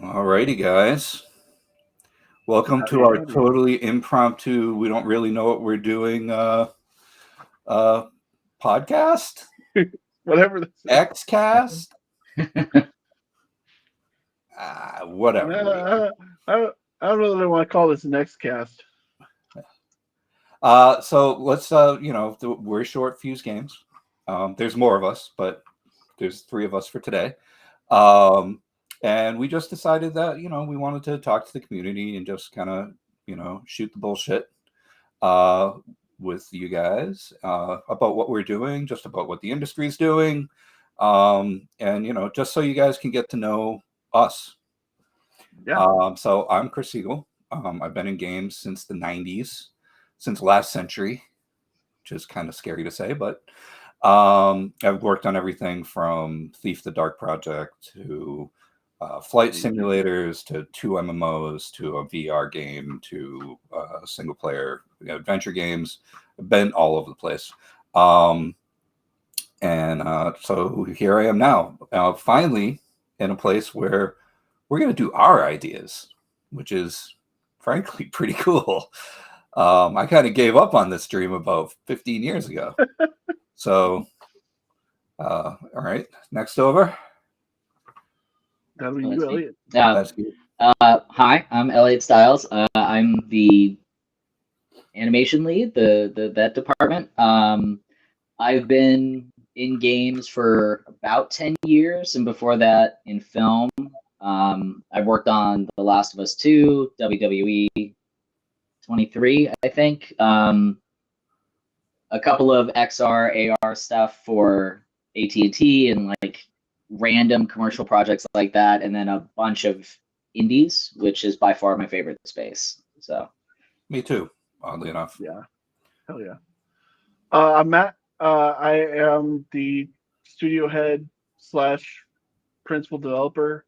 Alrighty, guys. Welcome to our Howdy. totally impromptu, we don't really know what we're doing uh podcast? Whatever this is. Xcast? Whatever. I, I, I don't know that I want to call this next cast. So let's we're short fuse games. There's more of us, but there's three of us for today. And we just decided that, we wanted to talk to the community and just kind of, shoot the bullshit with you guys about what we're doing, just about what the industry is doing. And, just so you guys can get to know us. Yeah. So I'm Chris Siegel. I've been in games since the 90s, since last century, which is kind of scary to say, but I've worked on everything from Thief the Dark Project to flight simulators to 2 MMOs to a VR game to single player adventure games. I've been all over the place. So here I am now, finally in a place where we're going to do our ideas, which is frankly pretty cool. I kind of gave up on this dream about 15 years ago. So, all right, next over. That'll be you, Elliot. That's you. Hi, I'm Elliot Stiles. I'm the animation lead, that department. I've been in games for about 10 years, and before that in film. I've worked on The Last of Us 2, WWE 23, I think. A couple of XR, AR stuff for AT&T and like random commercial projects like that, and then a bunch of indies, which is by far my favorite space. So, me too. Oddly enough. Yeah. Hell yeah. I'm Matt. I am the studio head / principal developer.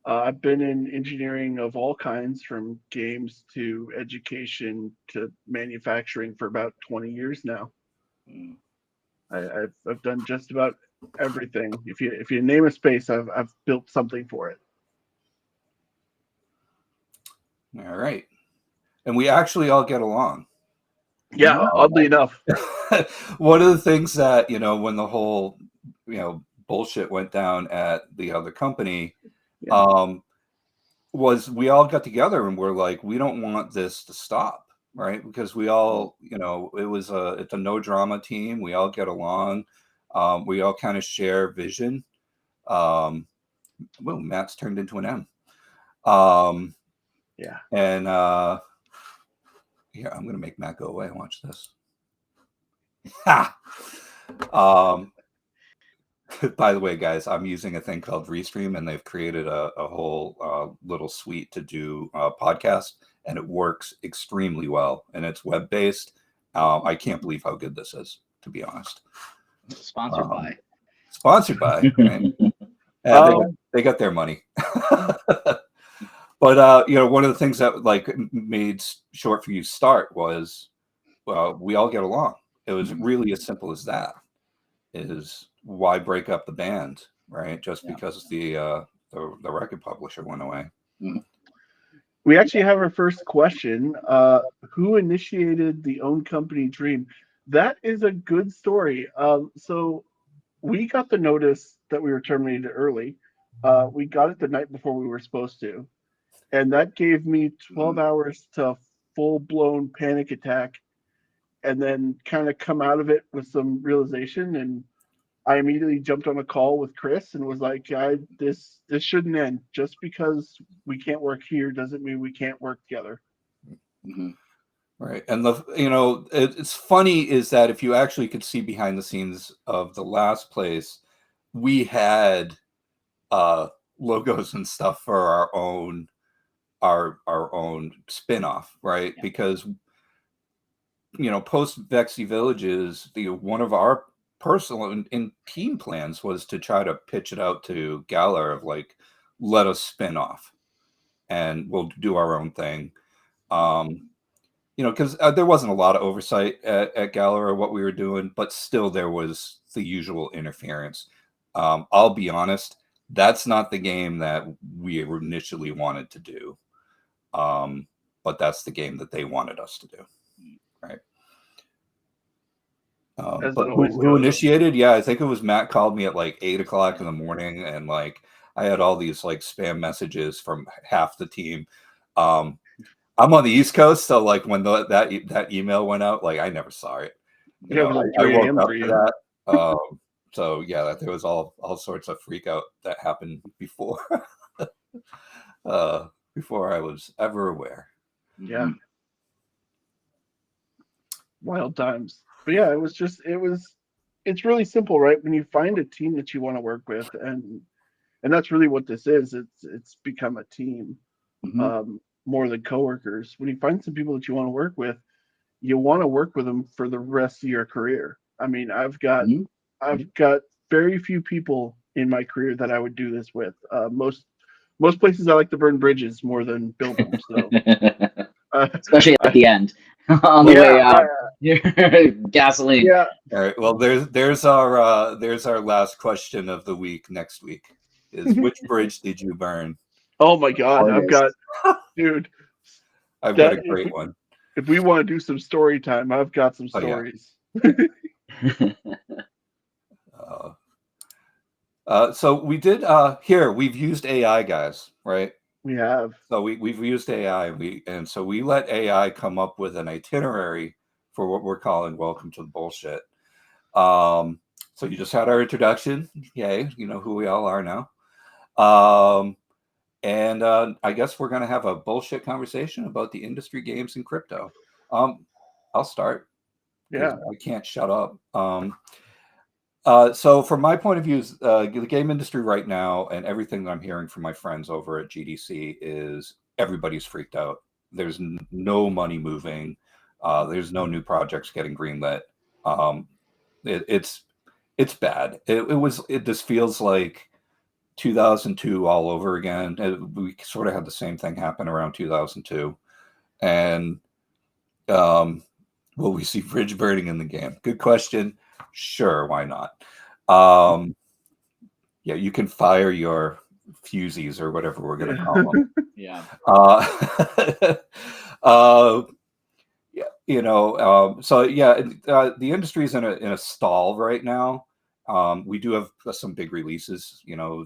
I've been in engineering of all kinds, from games to education to manufacturing, for about 20 years now. I've done just about everything. If you name a space, I've built something for it. All right, and we actually all get along. Yeah, oddly enough. One of the things that, when the whole bullshit went down at the other company, was we all got together and we're like, we don't want this to stop, right? Because we all, it's a no drama team. We all get along. We all kind of share vision. Well, Matt's turned into an M. Yeah. And here, I'm gonna make Matt go away. Watch this. By the way, guys, I'm using a thing called Restream, and they've created a whole little suite to do podcasts, and it works extremely well. And it's web based. I can't believe how good this is, to be honest. Sponsored by. Right? They got their money. But one of the things that made Short Fuse start was, we all get along. It was really as simple as that. Is why break up the band, right? Just because the record publisher went away. We actually have our first question. Who initiated the own company dream? That is a good story. So we got the notice that we were terminated early. We got it the night before we were supposed to. And that gave me 12 hours to full-blown panic attack, and then kind of come out of it with some realization. And I immediately jumped on a call with Chris and was like, this shouldn't end. Just because we can't work here doesn't mean we can't work together. Mm-hmm. Right. And it's funny is that if you actually could see behind the scenes of the last place, we had logos and stuff for our own spin-off, right? Yeah. Because post Vexy Villages, one of our personal and team plans was to try to pitch it out to Galar of let us spin off and we'll do our own thing. Because there wasn't a lot of oversight at Galar of what we were doing, but still there was the usual interference. I'll be honest, That's not the game that we initially wanted to do. But that's the game that they wanted us to do. Right. As But it always who goes. initiated? Yeah, I think it was Matt called me at like 8 o'clock in the morning, and like I had all these like spam messages from half the team. I'm on the East Coast, so like when that email went out, like I never saw it. You Yeah, it know, was like I 3 woke a.m. up for to you. that. So yeah, there was all sorts of freak out that happened before before I was ever aware. Yeah. Wild times. But yeah, it's really simple, right? When you find a team that you want to work with, and that's really what this is. It's become a team, Mhm. more than coworkers. When you find some people that you want to work with, you want to work with them for the rest of your career. I mean, Mhm. I've got very few people in my career that I would do this with. Most places I like to burn bridges more than build them. So Especially at I, the end, on the yeah, way out, gasoline. yeah. All right. Well, there's our last question of the week next week. Is which bridge did you burn? Oh my God, I've Hardest. got, dude. I've got That a great one. if we want to do some story time, I've got some Oh yeah. stories. So we did here. We've used AI, guys, right? We have. So we've used AI. So we let AI come up with an itinerary for what we're calling "Welcome to the Bullshit." So you just had our introduction. Yay, you know who we all are now. And I guess we're going to have a bullshit conversation about the industry, games, and crypto. I'll start because Yeah. I can't shut up. So from my point of view, the game industry right now and everything that I'm hearing from my friends over at GDC is everybody's freaked out. There's no money moving. There's no new projects getting greenlit. It's bad. It just feels like 2002 all over again. We sort of had the same thing happen around 2002. And will we see bridge burning in the game? Good question. Sure, why not? Yeah, you can fire your fusies or whatever we're going to call them. Yeah. Yeah, so yeah, the industry's in a stall right now. We do have some big releases,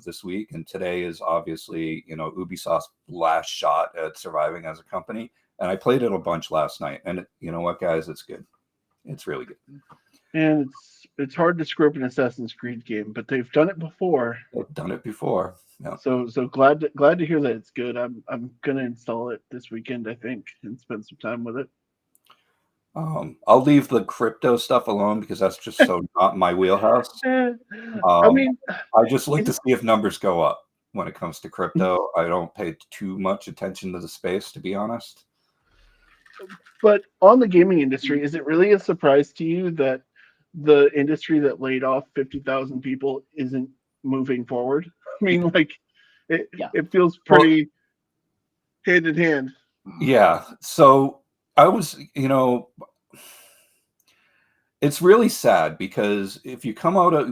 this week, and today is obviously, Ubisoft's last shot at surviving as a company. And I played it a bunch last night, and you know what, guys, it's good. It's really good. And it's hard to screw up an Assassin's Creed game, but they've done it before. They've done it before. Yeah. So glad to hear that it's good. I'm gonna install it this weekend, I think, and spend some time with it. I'll leave the crypto stuff alone because that's just so not my wheelhouse. I mean, I just look to see if numbers go up when it comes to crypto. I don't pay too much attention to the space, to be honest. but on the gaming industry, is it really a surprise to you that the industry that laid off 50,000 people isn't moving forward? I mean, like, it feels pretty hand in hand. Yeah. So I was, it's really sad because if you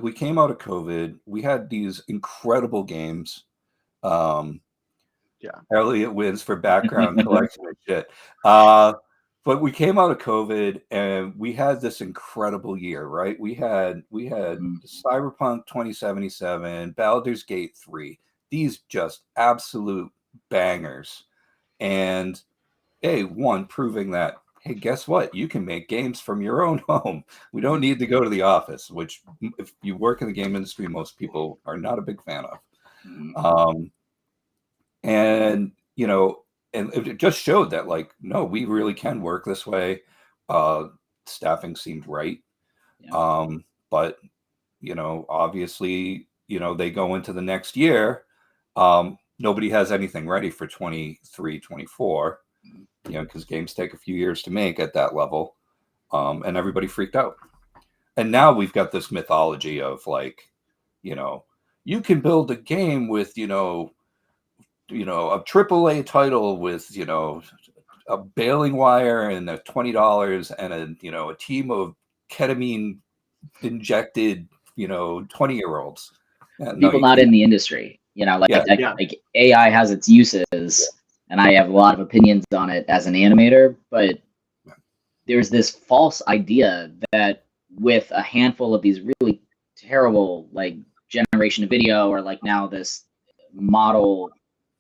we came out of COVID, we had these incredible games. Yeah. Elliot wins for background collection and shit. But we came out of COVID and we had this incredible year, right? We had Cyberpunk 2077, Baldur's Gate 3, these just absolute bangers. And one proving that, hey, guess what? You can make games from your own home. We don't need to go to the office, which if you work in the game industry, most people are not a big fan of. And it just showed that, like, no, we really can work this way. Staffing seemed right. Yeah. But obviously, they go into the next year. Nobody has anything ready for 23, 24, because games take a few years to make at that level. And everybody freaked out. And now we've got this mythology of, like, you can build a game with, a AAA title with, a baling wire and a $20 and a team of ketamine injected, 20-year-olds. Yeah, no, people you not can't. in the industry, like, Yeah. like AI has its uses, and I have a lot of opinions on it as an animator, but there's this false idea that with a handful of these really terrible like generation of video, or like now this model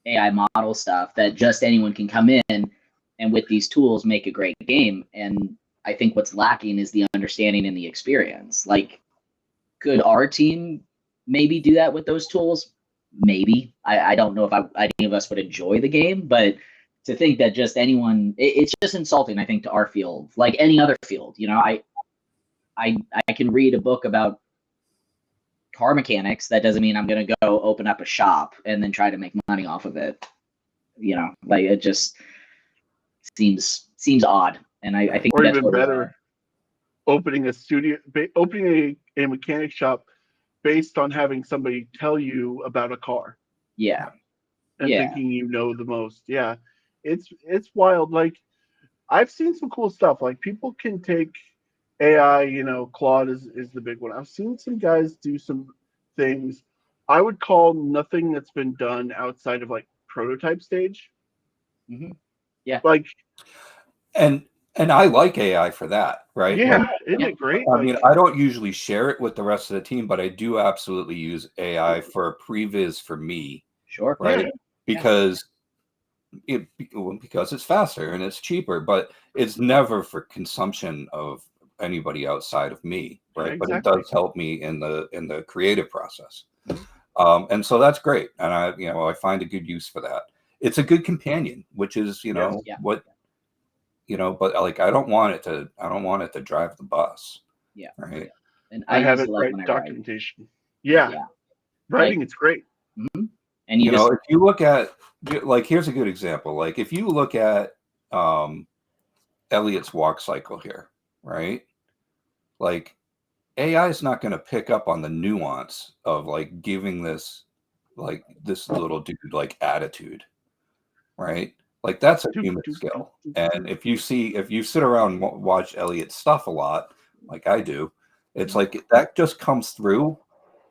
AI model stuff, that just anyone can come in and with these tools make a great game. And I think what's lacking is the understanding and the experience. Like, could our team maybe do that with those tools? Maybe. I don't know if any of us would enjoy the game, but to think that just anyone, it's just insulting, I think, to our field, like any other field. I can read a book about car mechanics. That doesn't mean I'm going to go open up a shop and then try to make money off of it. Like, it just seems odd. And I think Or that's even better, opening a mechanic shop based on having somebody tell you about a car. Yeah. And Yeah. thinking you know the most. Yeah. It's wild. Like, I've seen some cool stuff. Like, people can take AI, Claude is the big one. I've seen some guys do some things I would call nothing that's been done outside of like prototype stage. Mm-hmm. Yeah. Like, and I like AI for that, right? yeah, Like, isn't it great? I mean, I don't usually share it with the rest of the team, but I do absolutely use AI for previs for me, Sure. right? Yeah. Because it's faster and it's cheaper, but it's never for consumption of anybody outside of me, right? Yeah, But it exactly. does help me in the creative process, and so that's great. And I find a good use for that. It's a good companion, which is Yeah. what but like I don't want it to drive the bus. Yeah. Right. And I have use it like write when I write. documentation. Yeah. Yeah. Writing, it's great. Mm-hmm. And you just, if you look at, like, here's a good example. Like, if you look at Elliot's walk cycle here, right? Like, AI is not going to pick up on the nuance of like giving this little dude like attitude, right? Like, that's a human skill. And if you sit around and watch Elliot's stuff a lot, like I do, it's like that just comes through.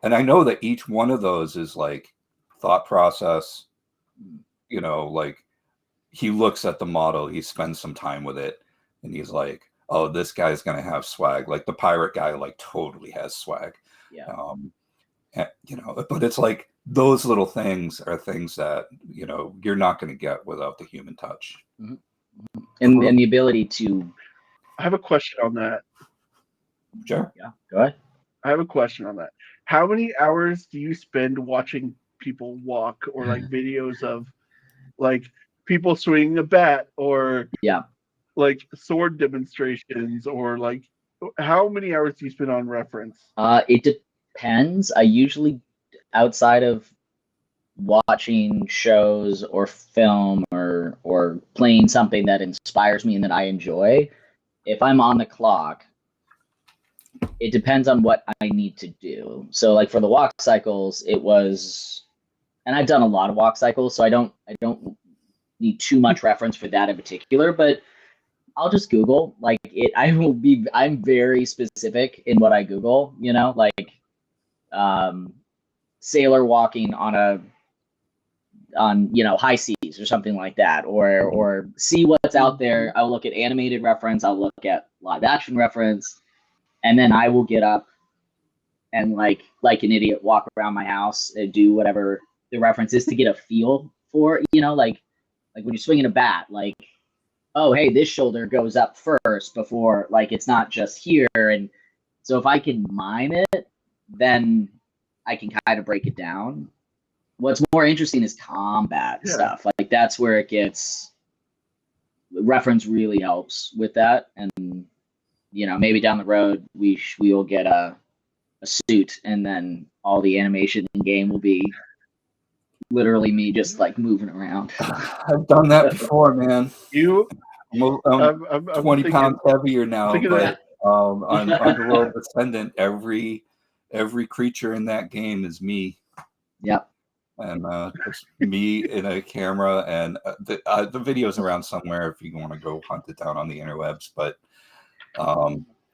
And I know that each one of those is like thought process, like he looks at the model, he spends some time with it, and he's like, oh, this guy's going to have swag. Like the pirate guy, like totally has swag. yeah. But it's like those little things are things that, you're not going to get without the human touch. Mm-hmm. And the ability to. I have a question on that. Sure. Yeah, go ahead. I have a question on that. How many hours do you spend watching people walk, or like videos of like people swinging a bat, or like sword demonstrations, or like how many hours do you spend on reference? It depends. I usually, outside of watching shows or film or playing something that inspires me and that I enjoy, if I'm on the clock, it depends on what I need to do. So like for the walk cycles, it was, and I've done a lot of walk cycles, so I don't need too much reference for that in particular, but I'll just Google like it. I'm very specific in what I Google, like sailor walking on high seas or something like that, or see what's out there. I'll look at animated reference, I'll look at live action reference, and then I will get up and like an idiot walk around my house and do whatever the reference is to get a feel for, like when you're swinging a bat, like, oh, hey, this shoulder goes up first before, like, it's not just here. And so if I can mime it, then I can kind of break it down. What's more interesting is combat stuff. Like, that's where it gets, reference really helps with that. And, maybe down the road, we will get a suit, and then all the animation in game will be literally me just like moving around. I've done that before, man. I'm 20 pounds heavier now, but on Underworld Descendant, every creature in that game is me. Yep. And it's me in a camera, and the video's around somewhere if you want to go hunt it down on the interwebs. But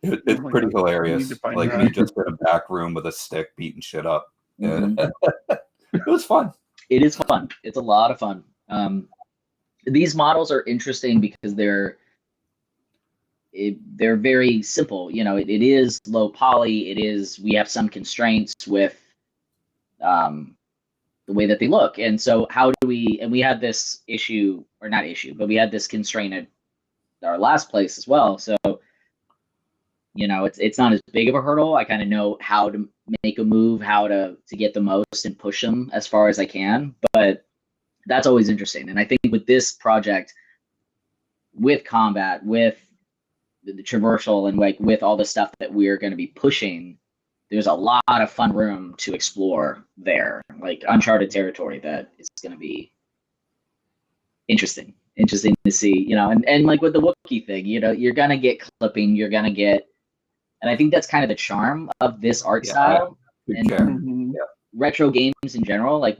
it's pretty hilarious. Like me just in a back room with a stick beating shit up. And it was fun. It is fun. It's a lot of fun. These models are interesting because they're very simple. You know, it is low poly. We have some constraints with the way that they look. And so we had this issue, or not issue, but we had this constraint at our last place as well. So, you know, it's not as big of a hurdle. I kind of know how to make a move, how to get the most and push them as far as I can. But that's always interesting. And I think with this project, with combat, with the traversal, and like with all the stuff that we're going to be pushing, there's a lot of fun room to explore there, like uncharted territory that is going to be interesting to see, you know. And like with the Wookiee thing, you know, you're going to get clipping, you're going to get, and I think that's kind of the charm of this art style and retro games in general. Like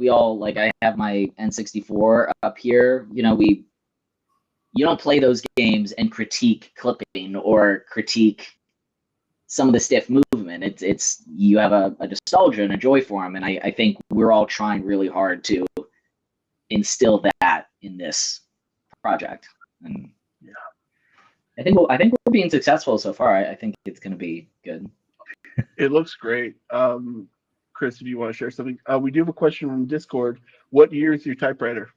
I have my N64 up here, you know, you don't play those games and critique clipping or critique some of the stiff movement. It's you have a nostalgia and a joy for them, and I think we're all trying really hard to instill that in this project. And yeah, I think we're being successful so far. I think it's going to be good. It looks great. Chris, if you want to share something, we do have a question from Discord. What year is your typewriter?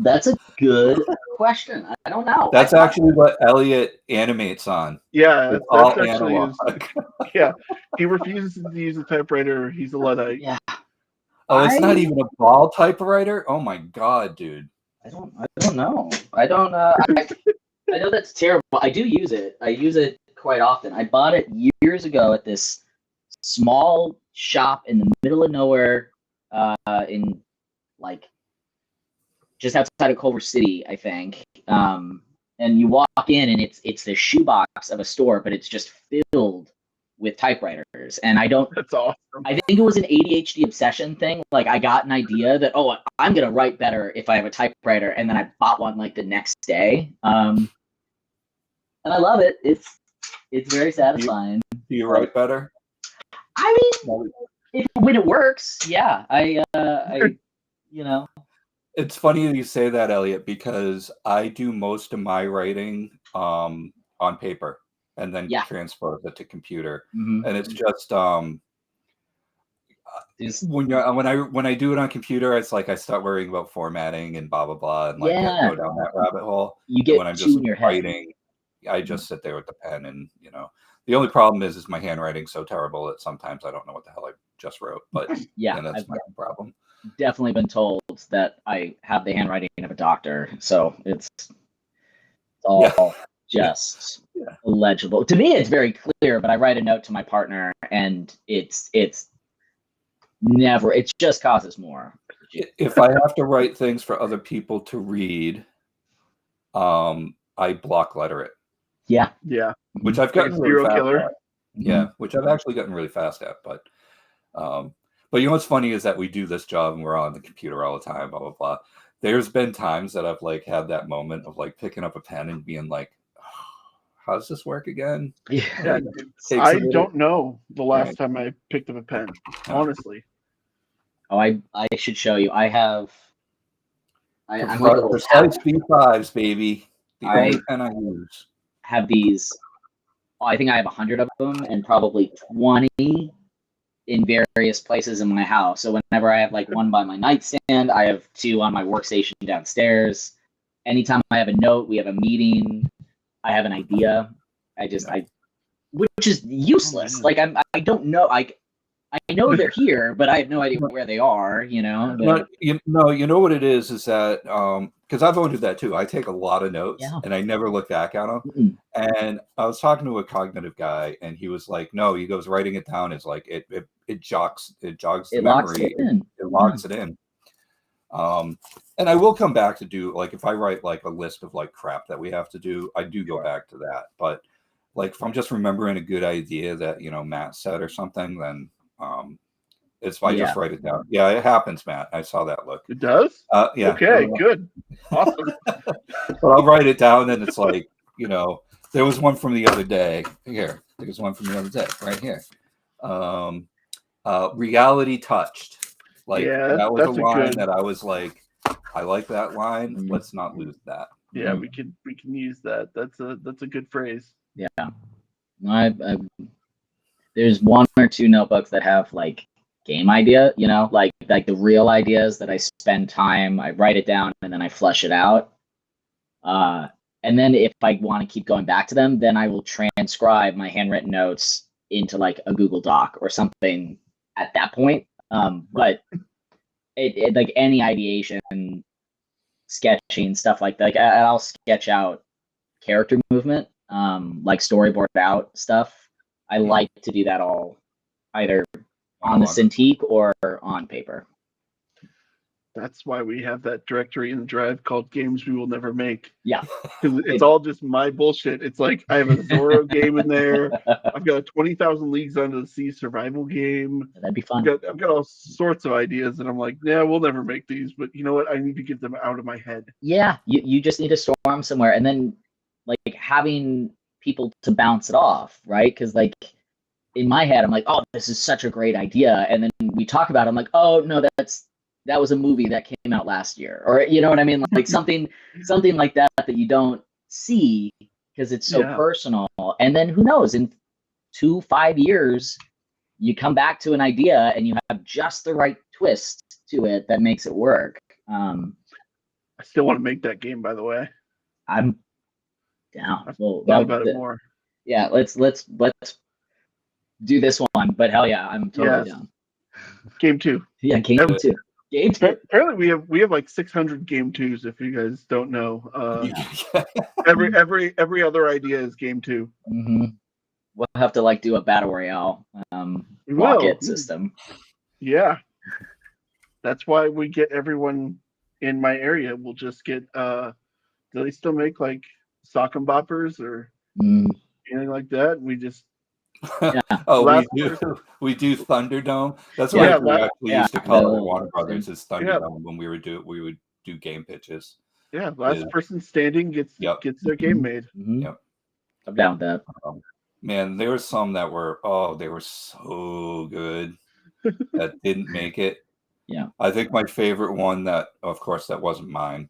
That's a good question. I don't know. That's actually what Elliot animates on. Yeah, It's all that's actually analog. yeah. He refuses to use a typewriter. He's a Luddite. Yeah. Oh, it's not even a ball typewriter? Oh my god, dude. I don't know. I don't I know that's terrible. I do use it. I use it quite often. I bought it years ago at this small shop in the middle of nowhere, in like just outside of Culver City, I think. And you walk in and it's the shoebox of a store, but it's just filled with typewriters. And That's awesome. I think it was an ADHD obsession thing. Like I got an idea that, oh, I'm going to write better if I have a typewriter. And then I bought one like the next day. And I love it. It's very satisfying. Do you write better? I mean, when it works, yeah. I you know. It's funny you say that, Elliot, because I do most of my writing on paper and then transpose it to computer. Mm-hmm. And it's just when I do it on computer, it's like I start worrying about formatting and blah blah blah, and like go down that rabbit hole. You get when I'm just in your writing, I just sit there with the pen, and you know, the only problem is my handwriting's so terrible that sometimes I don't know what the hell I just wrote. But yeah, that's my problem. Definitely been told that I have the handwriting of a doctor, so it's all just illegible. To me, it's very clear, but I write a note to my partner, and it's just causes more. If I have to write things for other people to read, I block letter it. Yeah. Which I've gotten really fast killer. at. Yeah, which I've actually gotten really fast at, but you know what's funny is that we do this job and we're on the computer all the time, blah blah blah. There's been times that I've like had that moment of like picking up a pen and being like, oh, how does this work again? Yeah, I don't know the last time I picked up a pen, honestly. Oh, I should show you. I have I'm like precise B5s, baby. The only pen I use. Have these. I think I have 100 of them, and probably 20 in various places in my house. So whenever I have like one by my nightstand, I have 2 on my workstation downstairs. Anytime I have a note, we have a meeting, I have an idea, which is useless. Like I don't know. I know they're here, but I have no idea where they are, you know? But you know what it is that, because I've always do that too. I take a lot of notes and I never look back at them. Mm-hmm. And I was talking to a cognitive guy and he was like, no, he goes, writing it down is like, it jogs the memory. It locks it in. And I will come back to do, like, if I write like a list of like crap that we have to do, I do go back to that. But like, if I'm just remembering a good idea that, you know, Matt said or something, then it's I just write it down. Yeah, it happens, Matt. I saw that look. It does? Yeah. Okay, good. Awesome. But I'll write it down and it's like, you know, there was one from the other day. There's one from the other day right here. Reality touched. Like Yeah, that was a that's a line good. that I was like, I like that line. Mhm. Let's not lose that. Yeah, Mhm. we can use that. That's a good phrase. Yeah. No, there's one or two notebooks that have like game idea, like the real ideas that I spend time, I write it down and then I flush it out. And then if I want to keep going back to them, then I will transcribe my handwritten notes into like a Google Doc or something at that point. But it like any ideation, sketching stuff like that, like I'll sketch out character movement, like storyboard out stuff. I like to do that all either on the Cintiq or on paper. That's why we have that directory in the drive called Games We Will Never Make. Yeah. Because it's all just my bullshit. It's like I have a Zorro game in there. I've got a 20,000 Leagues Under the Sea survival game. That'd be fun. I've got all sorts of ideas, and I'm like, yeah, we'll never make these. But you know what? I need to get them out of my head. Yeah, you just need to store them somewhere, and then like having people to bounce it off, right? Because like in my head, I'm like, oh, this is such a great idea, and then we talk about it, I'm like, oh no, that was a movie that came out last year, or you know what I mean, like something like that you don't see because it's so personal, and then who knows, in 5 years you come back to an idea and you have just the right twist to it that makes it work. I still want to make that game, by the way. I'm down. I've Well, thought about it more. Yeah, let's do this one. But hell yeah, I'm totally down. Game 2. Yeah, game 2. Game 2. Apparently, we have like 600 game 2s. If you guys don't know, every other idea is game 2. Mm-hmm. We'll have to like do a battle royale rocket system. Yeah, that's why we get everyone in my area. We'll just get. Do they still make like sock and boppers or anything like that? We just. Yeah. we do Thunderdome. That's what we actually used to call it. Warner Brothers is Thunderdome when we would do game pitches. Yeah, last person standing gets their game made. Mm-hmm. Yep. I'm down with that. Man, there were some that were they were so good that didn't make it. Yeah, I think my favorite one that, of course, that wasn't mine,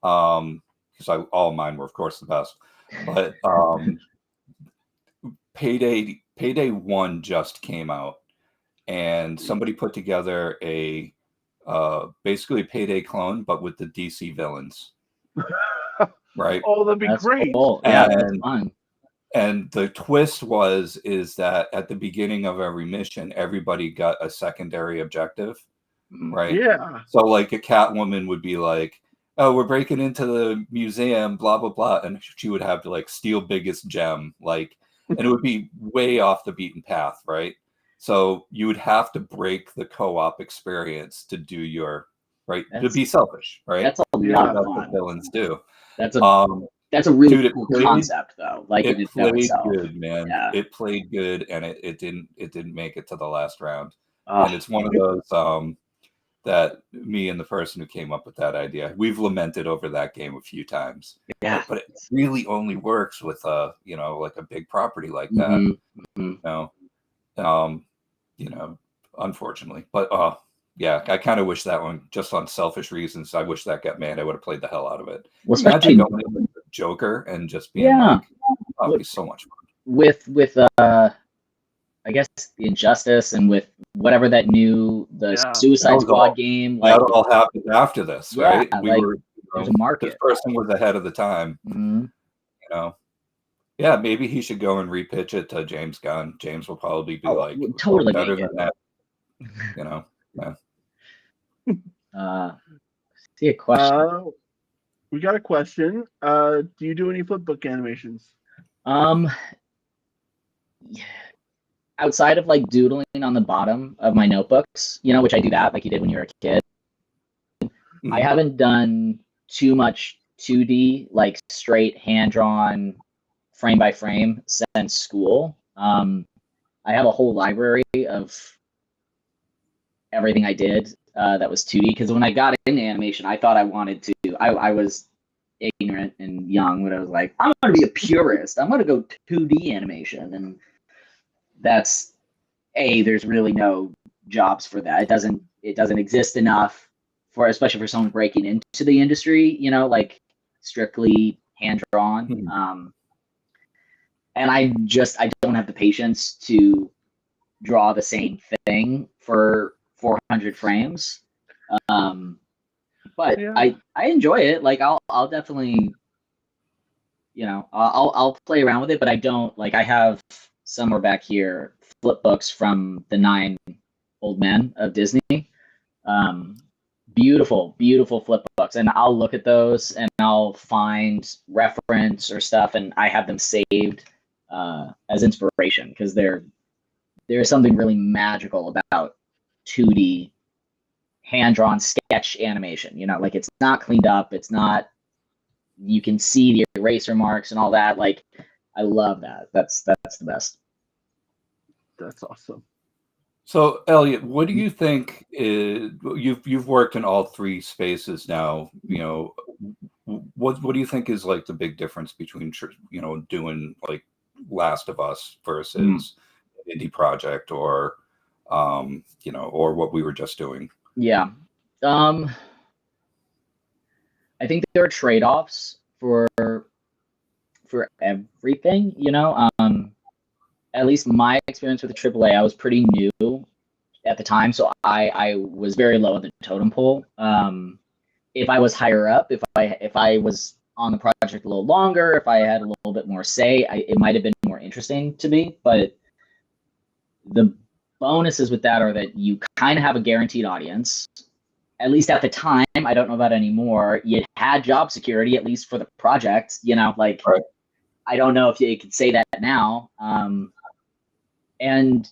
because all mine were, of course, the best. But Payday 1 just came out, and somebody put together a basically Payday clone, but with the DC villains. Right? Oh, that'd be great. Cool. Yeah, that's fun. And the twist is that at the beginning of every mission, everybody got a secondary objective, right? Yeah. So like a Catwoman would be like, oh, we're breaking into the museum, blah, blah, blah. And she would have to like steal biggest gem, like, and it would be way off the beaten path, right? So you would have to break the co-op experience to do your, right? To be selfish, right? That's a lot of fun. What villains do. That's a really cool concept, though. Like it played good, man. Yeah. It played good, and it didn't make it to the last round. And it's one of those that me and the person who came up with that idea, we've lamented over that game a few times. Yeah, but it really only works with like a big property like that. Unfortunately, but yeah, I kind of wish that one, just on selfish reasons, I wish that got made. I would have played the hell out of it. Well, imagine going in with Joker and just being like, that would be so much fun. With I guess the Injustice and with whatever that new Suicide Squad game, like, that all happened after this, right? We were there's a market. This person was ahead of the time. Mm-hmm. Yeah, maybe he should go and repitch it to James Gunn. James will probably be like, totally better than that. Yeah. See a question. We got a question. Do you do any flipbook animations? Yeah. Outside of like doodling on the bottom of my notebooks, which I do that like you did when you were a kid. Mm-hmm. I haven't done too much 2D, like straight hand-drawn, frame by frame since school. I have a whole library of everything I did that was 2D, because when I got into animation, I thought I wanted to. I was ignorant and young when I was like, I'm going to be a purist. I'm going to go 2D animation, and that's there's really no jobs for that. It doesn't exist enough for, especially for someone breaking into the industry, like strictly hand drawn. Mhm. And I don't have the patience to draw the same thing for 400 frames. But Yeah. I enjoy it. Like I'll definitely, I'll play around with it, but I don't like. I have somewhere back here flip books from the 9 Old Men of Disney. Um, Beautiful, beautiful flip books, and I'll look at those and I'll find reference or stuff, and I have them saved as inspiration because there's something really magical about 2D hand drawn sketch animation. Like it's not cleaned up. It's not. You can see the eraser marks and all that. Like, I love that. That's the best. That's awesome. So, Elliot, what do you think is, you've worked in all three spaces now, what do you think is like the big difference between, doing like Last of Us versus an indie project or or what we were just doing? Yeah. Um, I think there are trade-offs for everything. At least my experience with the AAA, I was pretty new at the time, so I was very low on the totem pole. If I was higher up, if I was on the project a little longer, if I had a little bit more say, it might have been more interesting to me. But the bonuses with that are that you kind of have a guaranteed audience. At least at the time, I don't know about anymore. You had job security, at least for the project. Like Right. I don't know if you could say that now. And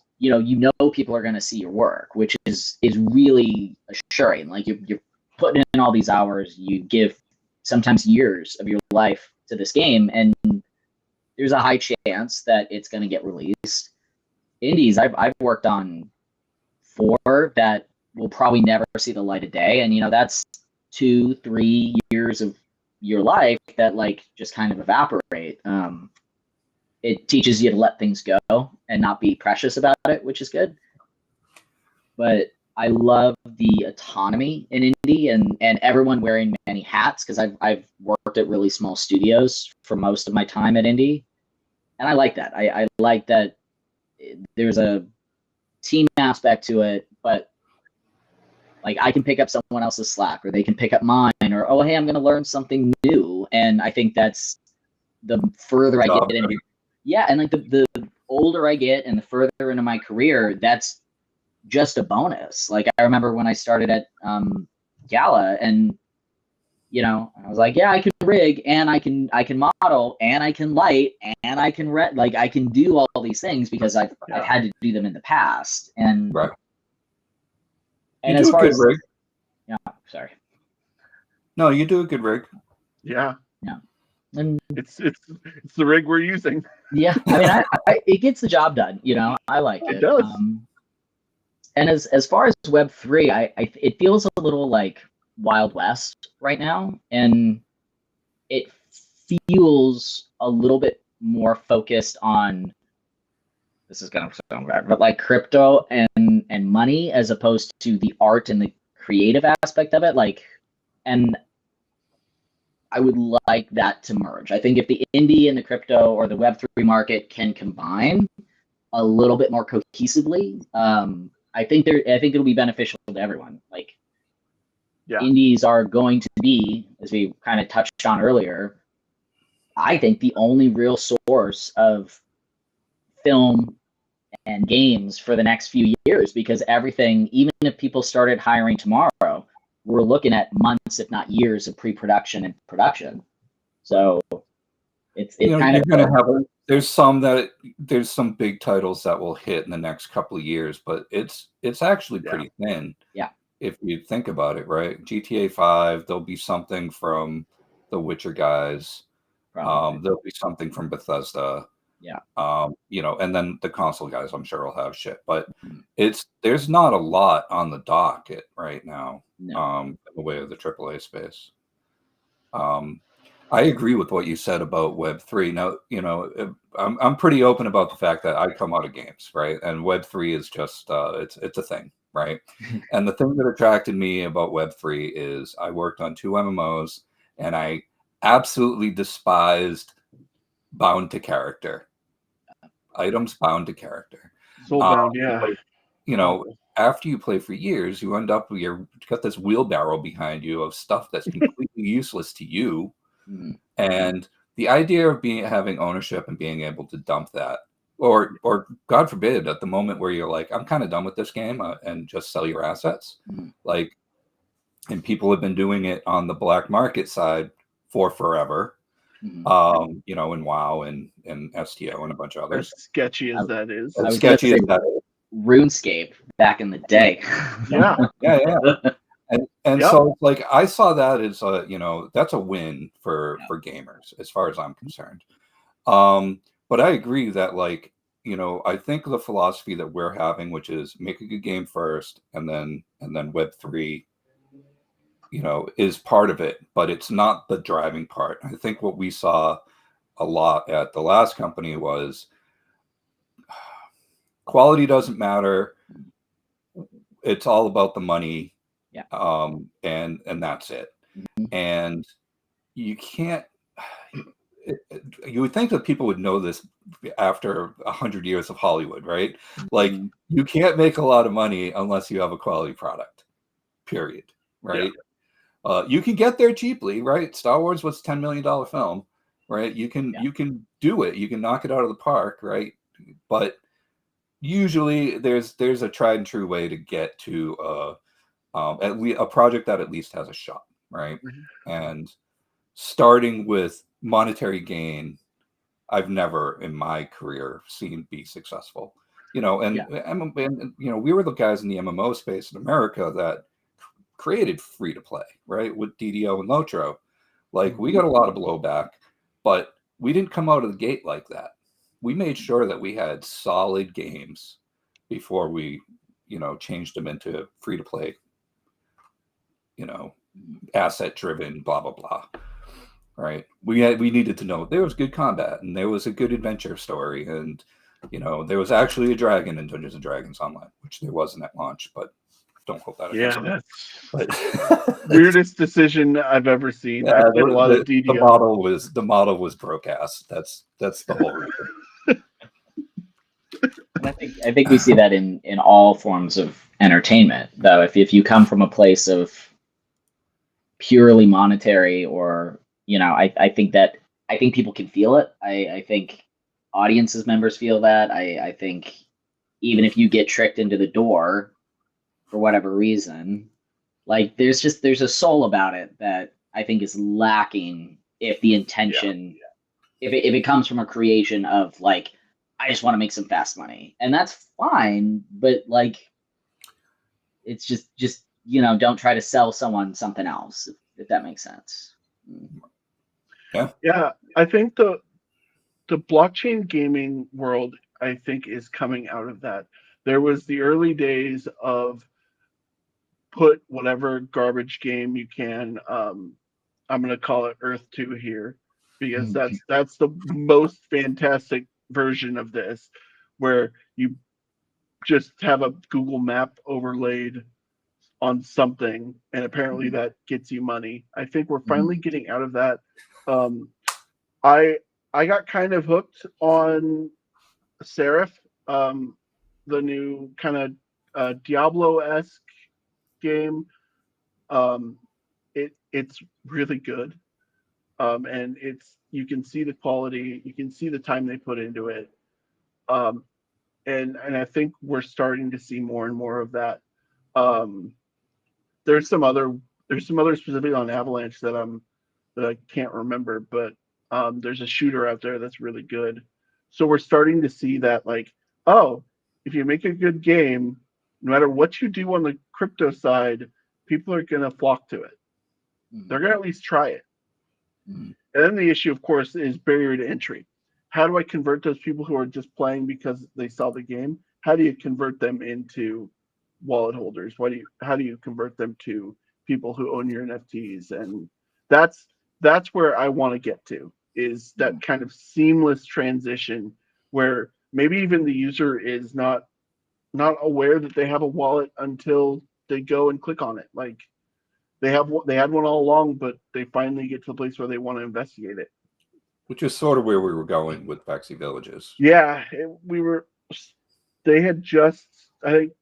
people are going to see your work, which is really assuring. Like you're putting in all these hours, you give sometimes years of your life to this game, and there's a high chance that it's going to get released. Indies, I've worked on 4 that will probably never see the light of day, and that's 2-3 years of your life that like just kind of evaporate. It teaches you to let things go and not be precious about it, which is good. But I love the autonomy in indie and everyone wearing many hats because I've worked at really small studios for most of my time at indie, and I like that. I like that there's a team aspect to it, but like I can pick up someone else's slack or they can pick up mine, or oh hey, I'm going to learn something new, and I think that's the further I get into. Yeah, and like the older I get and the further into my career, that's just a bonus. Like I remember when I started at Gala, and I was like, yeah, I can rig and I can model and I can light and I can like I can do all these things because I've had to do them in the past. And Right. And you as do far a good as rig. Yeah, sorry. No, you do a good rig. Yeah. And It's the rig we're using. yeah, I mean, it gets the job done. I like it. It does. And as far as Web3, it feels a little like Wild West right now, and it feels a little bit more focused on, this is gonna sound bad, but like crypto and money as opposed to the art and the creative aspect of it. Like, and I would like that to merge. I think if the indie and the crypto or the Web3 market can combine a little bit more cohesively, I think it'll be beneficial to everyone. Like, indies are going to be, as we kind of touched on earlier, I think the only real source of film and games for the next few years, because everything, even if people started hiring tomorrow, we're looking at months, if not years, of pre-production and production. So it's kind of going to have. There's some big titles that will hit in the next couple of years, but it's actually pretty thin. Yeah. If you think about it, right? GTA 5, there'll be something from the Witcher guys. There'll be something from Bethesda. Yeah. And then the console guys, I'm sure, will have shit. But there's not a lot on the docket right now. No. In the way of the AAA space. I agree with what you said about Web3. Now, I'm pretty open about the fact that I come out of games, right? And Web3 is just it's a thing, right? And the thing that attracted me about Web3 is I worked on 2 MMOs, and I absolutely despised bound to character items bound to character. Soulbound, yeah. Like, after you play for years, you end up with you got this wheelbarrow behind you of stuff that's completely useless to you. And the idea of having ownership and being able to dump that, or God forbid, at the moment where you're like, I'm kind of done with this game, and just sell your assets, like, and people have been doing it on the black market side for forever. In WoW and STO and a bunch of others. As sketchy as that is. As sketchy as that is. RuneScape back in the day. Yeah. And so, like, I saw that as that's a win for gamers as far as I'm concerned. But I agree that, like, I think the philosophy that we're having, which is make a good game first, and then Web3, is part of it, but it's not the driving part. I think what we saw a lot at the last company was quality doesn't matter. It's all about the money. Yeah. And that's it. And you can't, you would think that people would know this after 100 years of Hollywood, right? Like, you can't make a lot of money unless you have a quality product, period. Right. Yeah. You can get there cheaply, right? Star Wars was a $10 million film, right? You can do it. You can knock it out of the park, right? But usually there's a tried and true way to get to at least a project that at least has a shot, right? And starting with monetary gain, I've never in my career seen be successful. We were the guys in the MMO space in America that created free to play, right? With DDO and Lotro. Like, we got a lot of blowback, but we didn't come out of the gate like that. We made sure that we had solid games before we, changed them into free to play, asset driven, blah, blah, blah. Right. We needed to know there was good combat and there was a good adventure story. And, there was actually a dragon in Dungeons and Dragons Online, which there wasn't at launch, but don't hold that against me. That's weirdest decision I've ever seen. Yeah, I played a lot of DDO. The model was broke ass. That's the whole reason. And I think we see that in all forms of entertainment, though. If you come from a place of purely monetary, or I think people can feel it. I think audiences members feel that. I think even if you get tricked into the door for whatever reason, like, there's a soul about it that I think is lacking if the intention, if it comes from a creation of, like, I just want to make some fast money, and that's fine, but, like, it's just don't try to sell someone something else, if that makes sense. Yeah, I think the blockchain gaming world, I think, is coming out of that. There was the early days of put whatever garbage game you can. I'm going to call it Earth 2 here, because that's the most fantastic version of this, where you just have a Google map overlaid on something, and apparently that gets you money. I think we're finally getting out of that. I got kind of hooked on Seraph, the new kind of Diablo-esque game. It's really good, and you can see the quality, you can see the time they put into it, and I think we're starting to see more and more of that. There's some other specifically on Avalanche that I can't remember, but there's a shooter out there that's really good. So we're starting to see that, like, oh, if you make a good game, no matter what you do on the crypto side, people are going to flock to it. They're going to at least try it. And then the issue, of course, is barrier to entry. How do I convert those people who are just playing because they saw the game? How do you convert them into wallet holders? How do you convert them to people who own your NFTs? And that's that's where I want to get to, is that kind of seamless transition where maybe even the user is not aware that they have a wallet until they go and click on it. Like they had one all along, but they finally get to the place where they want to investigate it. Which is sort of where we were going with Vexy Villages. Yeah, they had just, I think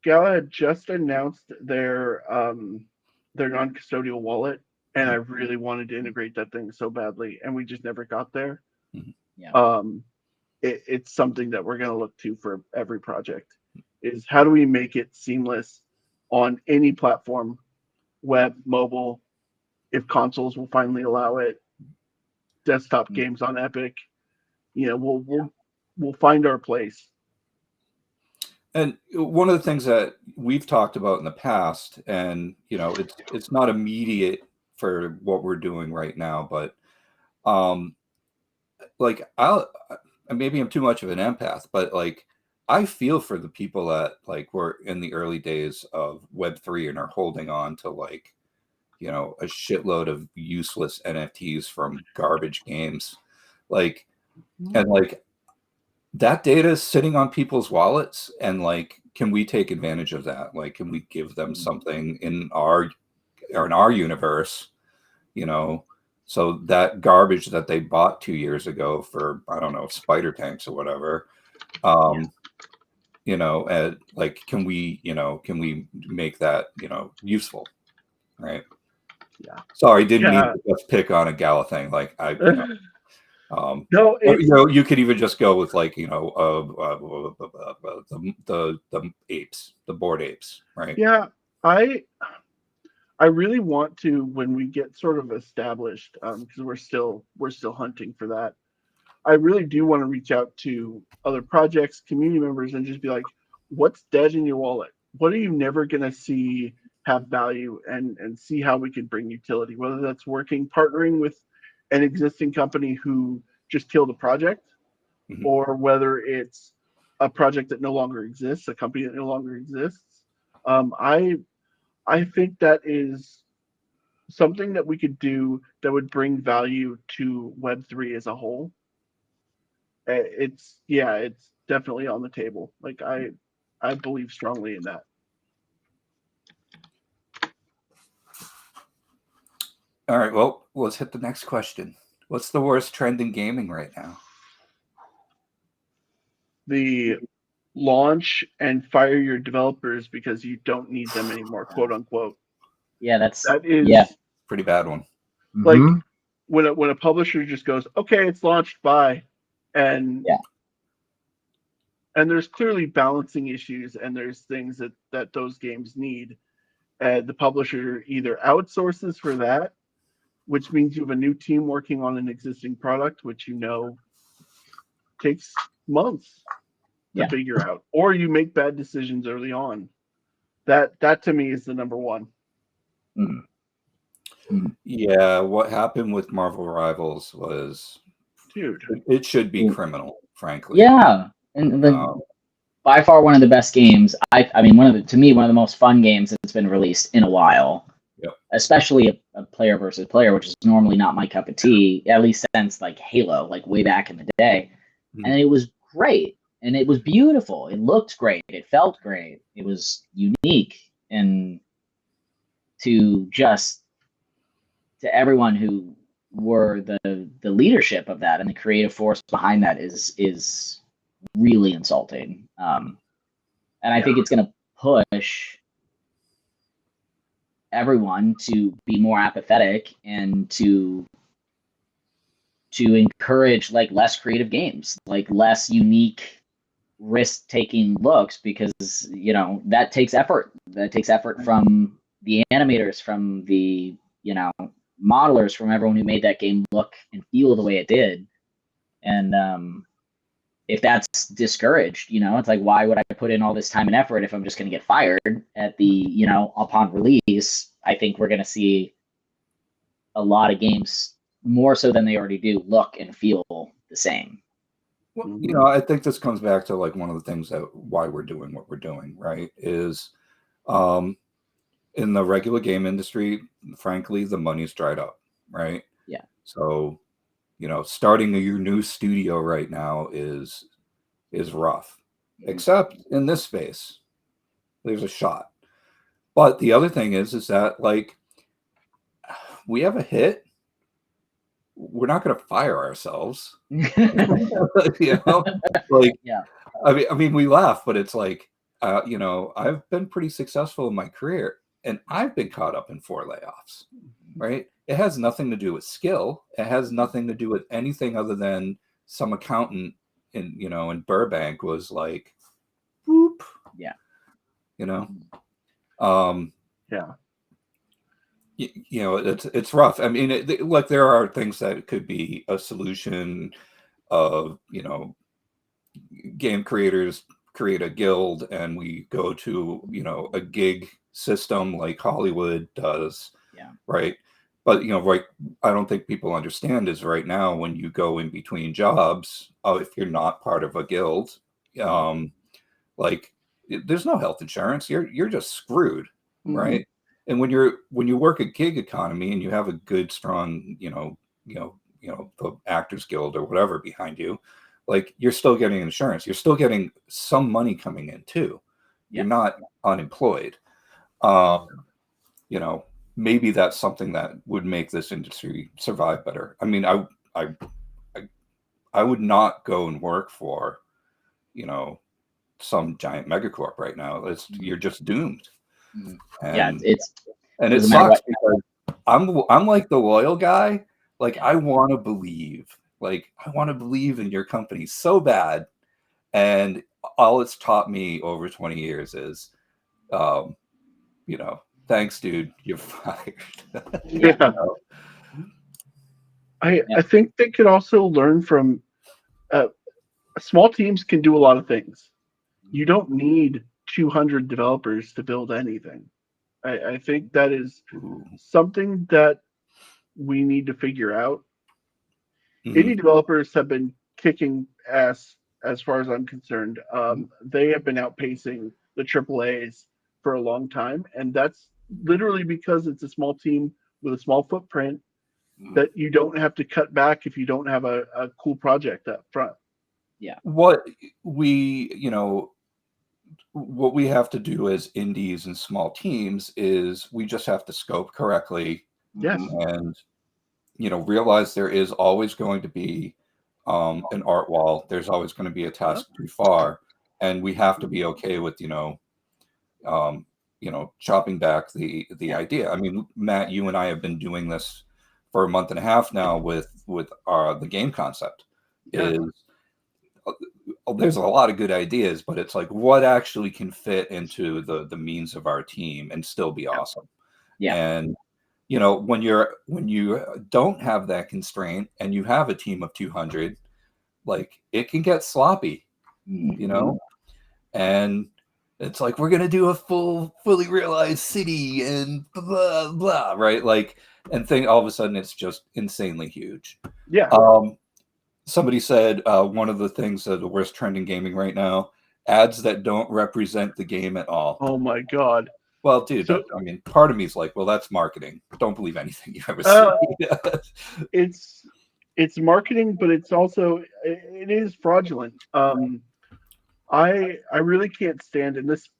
Gala had just announced their non-custodial wallet, and I really wanted to integrate that thing so badly, and we just never got there. Mhm. Yeah. It's something that we're going to look to for every project, is how do we make it seamless on any platform, web, mobile, if consoles will finally allow it, desktop games on Epic, we'll find our place. And one of the things that we've talked about in the past, and it's not immediate for what we're doing right now, but like maybe I'm too much of an empath, but like I feel for the people that like were in the early days of Web3 and are holding on to like a shitload of useless NFTs from garbage games, like, and like that data is sitting on people's wallets, and like, can we take advantage of that? Like, can we give them something in our universe, so that garbage that they bought 2 years ago for, I don't know, spider tanks or whatever, and like, can we make that, useful, right? Yeah. Sorry, didn't mean to just pick on a Gala thing. Like no, you could even just go with like the apes, the board apes, right? Yeah, I really want to, when we get sort of established, because we're still hunting for that. I really do want to reach out to other projects, community members, and just be like, what's dead in your wallet? What are you never gonna see have value, and see how we can bring utility, whether that's partnering with an existing company who just killed a project, or whether it's a project that no longer exists, a company that no longer exists. I think that is something that we could do that would bring value to Web3 as a whole. It's definitely on the table. Like I believe strongly in that. All right, well, let's hit the next question. What's the worst trend in gaming right now? The launch and fire your developers because you don't need them anymore, quote unquote. Yeah, that is pretty bad one. Like when a publisher just goes, okay, it's launched, bye, and there's clearly balancing issues, and there's things that those games need. The publisher either outsources for that, which means you have a new team working on an existing product, which takes months to figure out, or you make bad decisions early on. That to me is the number one. Yeah, what happened with Marvel Rivals was, dude, it should be criminal, frankly. Yeah, and by far one of the best games. I mean, to me, one of the most fun games that's been released in a while. Yep. Especially a player versus player, which is normally not my cup of tea, at least since like Halo, like way back in the day. And it was great, and it was beautiful. It looked great. It felt great. It was unique, and to everyone who were the leadership of that and the creative force behind that is really insulting. And I think it's going to push everyone to be more apathetic and to encourage like less creative games, like less unique risk-taking looks, because that takes effort. That takes effort from the animators, from the modelers, from everyone who made that game look and feel the way it did. And if that's discouraged, it's like, why would I put in all this time and effort if I'm just going to get fired at the upon release? I think we're going to see a lot of games, more so than they already do, look and feel the same. Well, I think this comes back to like one of the things that why we're doing what we're doing, right? Is in the regular game industry, frankly, the money's dried up, right? So, starting your new studio right now is rough. Except in this space, there's a shot. But the other thing is that like we have a hit, we're not going to fire ourselves. Like Yeah. I mean, we laugh, but it's like I've been pretty successful in my career, and I've been caught up in 4 layoffs. Right? It has nothing to do with skill. It has nothing to do with anything other than some accountant in Burbank was like, whoop. Yeah. Yeah. It's rough. I mean, look, there are things that could be a solution of, game creators create a guild and we go to, a gig system like Hollywood does. Yeah. Right. But, right, I don't think people understand is right now when you go in between jobs, if you're not part of a guild, like there's no health insurance. You're just screwed. Right. And when you work a gig economy and you have a good, strong, the Actors Guild or whatever behind you, like you're still getting insurance. You're still getting some money coming in too. You're not unemployed. Maybe that's something that would make this industry survive better. I mean, I would not go and work for, some giant megacorp right now. You're just doomed. And it sucks because I'm like the loyal guy. Like I want to believe in your company so bad, and all it's taught me over 20 years is, thanks, dude, you're fired. Yeah. I think they could also learn from small teams can do a lot of things. You don't need 200 developers to build anything. I think that is something that we need to figure out. Indie developers have been kicking ass as far as I'm concerned. They have been outpacing the AAAs for a long time, and that's literally because it's a small team with a small footprint that you don't have to cut back if you don't have a cool project up front. Yeah. What we have to do as indies and small teams is we just have to scope correctly. Yes. And realize there is always going to be an art wall. There's always going to be a task too far, and we have to be okay with chopping back the idea. I mean, Matt, you and I have been doing this for a month and a half now with the game concept. There's a lot of good ideas, but it's like what actually can fit into the means of our team and still be awesome. Yeah. And when you don't have that constraint and you have a team of 200, like it can get sloppy, and it's like, we're going to do a fully realized city and blah, blah, right? Like, and all of a sudden it's just insanely huge. Yeah. Somebody said one of the things that the worst trend in gaming right now, ads that don't represent the game at all. Oh my God. Well, dude, I mean, part of me is like, well, that's marketing. Don't believe anything you ever see. It's marketing, but it is fraudulent. I really can't stand, and this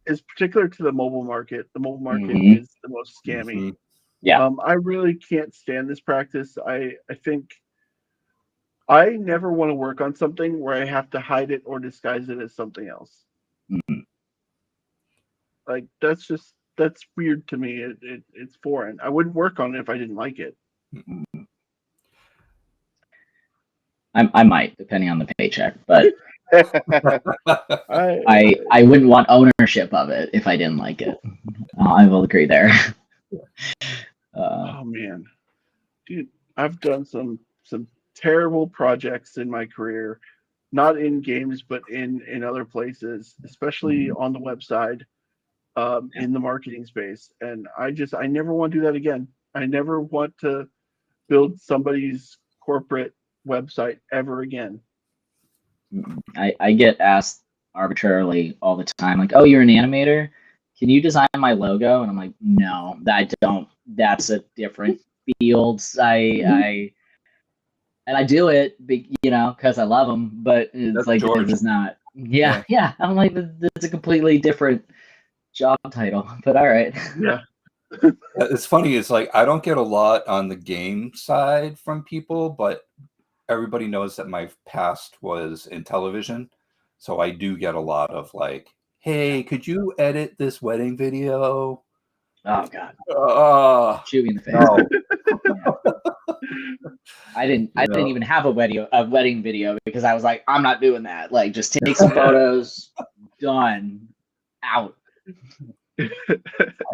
is particular to the mobile market. The mobile market is the most scammy. Yeah. I really can't stand this practice. I think I never want to work on something where I have to hide it or disguise it as something else. Like that's weird to me. It's foreign. I wouldn't work on it if I didn't like it. I might, depending on the paycheck, but I wouldn't want ownership of it if I didn't like it. I will agree there. Oh man, dude, I've done some terrible projects in my career, not in games but in other places, especially on the website, in the marketing space, and I never want to do that again. I never want to build somebody's corporate website ever again. I get asked arbitrarily all the time, like, oh, you're an animator, can you design my logo? And I'm like, no, I don't. That's a different field. I and I do it, because I love them. But it's That's like George. this is not. Yeah. I'm like, it's a completely different job title. But all right. Yeah. It's funny. It's like I don't get a lot on the game side from people, but everybody knows that my past was in television, so I do get a lot of like, "Hey, could you edit this wedding video?" Oh God, shoot me in the face. No, I didn't you know. even have a wedding video because I was like, I'm not doing that. Like, just take some photos, done, out.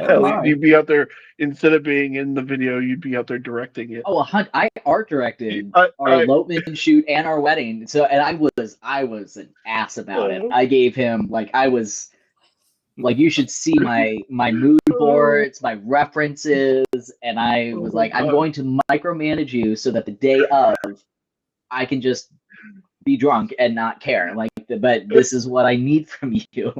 Hell, you'd be out there instead of being in the video, you'd be out there directing it. Oh, I art directed I- our elopement shoot and our wedding. So, and I was an ass about it. I gave him like I was like, you should see my mood boards, my references, and I was like, I'm going to micromanage you so that the day of, I can just be drunk and not care. Like, but this is what I need from you.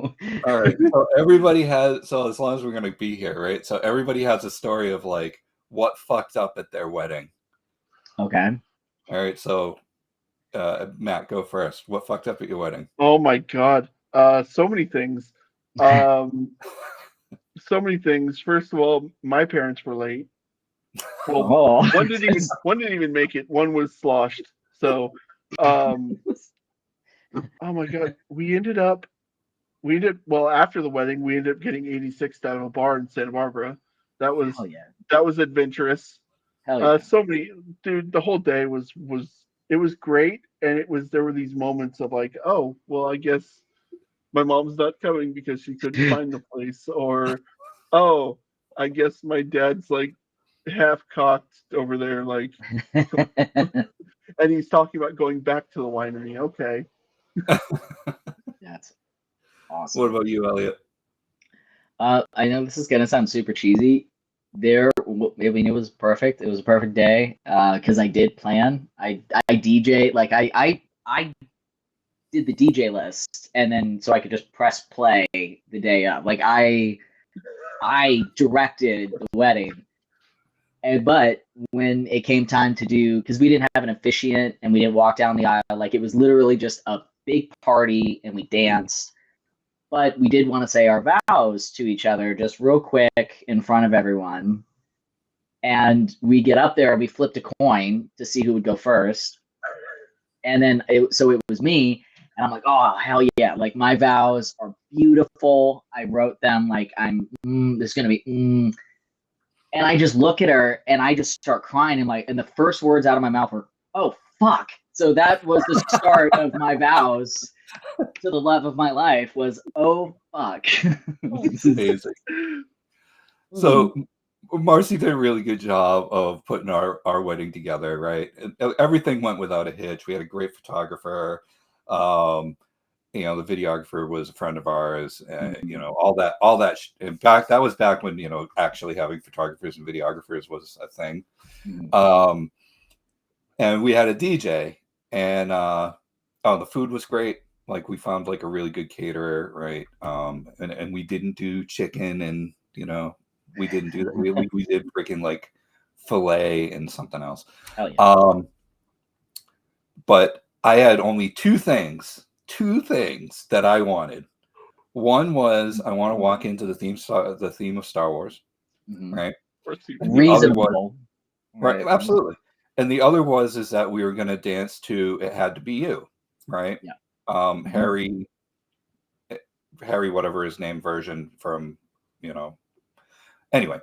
All right. So everybody has. So as long as we're gonna be here, right? So everybody has a story of like what fucked up at their wedding. Okay. All right. So Matt, go first. What fucked up at your wedding? Oh my God. So many things. So many things. First of all, my parents were late. Well, one didn't even make it. One was sloshed. So, oh my God, well, after the wedding, we ended up getting 86 out of a bar in Santa Barbara. That was adventurous. Hell yeah. So many, dude. The whole day was great, and there were these moments of like, oh well, I guess my mom's not coming because she couldn't find the place, or oh, I guess my dad's like half cocked over there, like, and he's talking about going back to the winery. Okay. That's awesome. What about you, Elliot? I know this is gonna sound super cheesy. I mean, it was perfect. It was a perfect day because I did plan. I DJ, like I did the DJ list, and then so I could just press play the day of. Like I directed the wedding, but when it came time to do, because we didn't have an officiant and we didn't walk down the aisle, like it was literally just a big party and we danced. But we did want to say our vows to each other just real quick in front of everyone. And we get up there and we flipped a coin to see who would go first. And then it was me. And I'm like, oh, hell yeah. Like, my vows are beautiful. I wrote them like there's going to be And I just look at her and I just start crying. And the first words out of my mouth were, oh, fuck. So that was the start of my vows to the love of my life was, oh, fuck. Amazing. So Marcy did a really good job of putting our wedding together, right? Everything went without a hitch. We had a great photographer. The videographer was a friend of ours. All that. In fact, that was back when actually having photographers and videographers was a thing. And we had a DJ, and the food was great. Like, we found like a really good caterer, right? And we didn't do chicken, and we didn't do that. We did freaking like filet and something else. Hell yeah. But I had only two things that I wanted. One was I want to walk into the theme of Star Wars, right? Reasonable. Right, absolutely. And the other is that we were going to dance to "It Had to Be You," right? Yeah. Harry, whatever his name version from, anyway.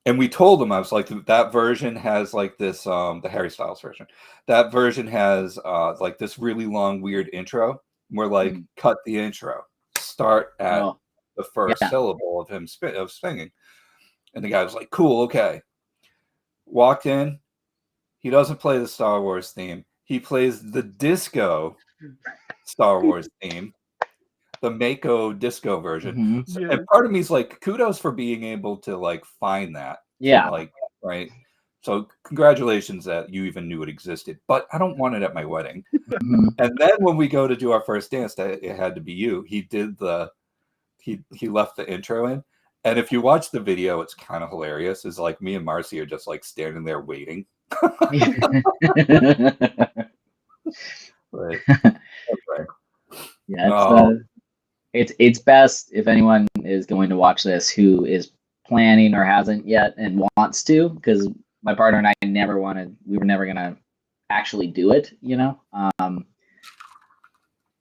And we told him, I was like, that version has like this, the Harry Styles version. That version has like this really long, weird intro. We're like, cut the intro. Start at the first syllable of him singing. And the guy was like, cool, okay. Walked in. He doesn't play the Star Wars theme. He plays the disco Star Wars theme. The Mako disco version. And part of me is like, kudos for being able to like find that. Yeah. Like, right. So congratulations that you even knew it existed, but I don't want it at my wedding. And then when we go to do our first dance, "It Had to Be You," he did he left the intro in. And if you watch the video, it's kind of hilarious. It's like me and Marcy are just like standing there waiting Right. Okay. Yeah, Oh, it's best if anyone is going to watch this who is planning or hasn't yet and wants to, because my partner and I we were never gonna actually do it, you know.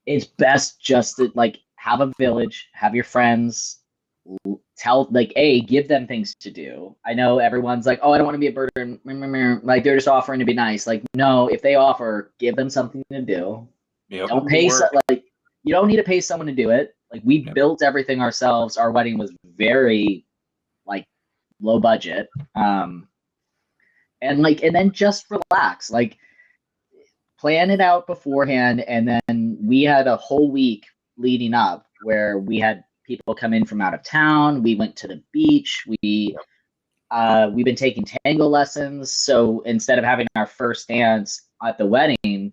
It's best just to like have a village, have your friends, tell like give them things to do. I know everyone's like, oh, I don't want to be a burden, like they're just offering to be nice. Like, no, if they offer, give them something to do. yep. Don't pay like you don't need to pay someone to do it. Like we Yep. built everything ourselves. Our wedding was very like low budget. And then just relax. Like plan it out beforehand, and then we had a whole week leading up where we had people come in from out of town. We went to the beach. We've been taking tango lessons. So instead of having our first dance at the wedding,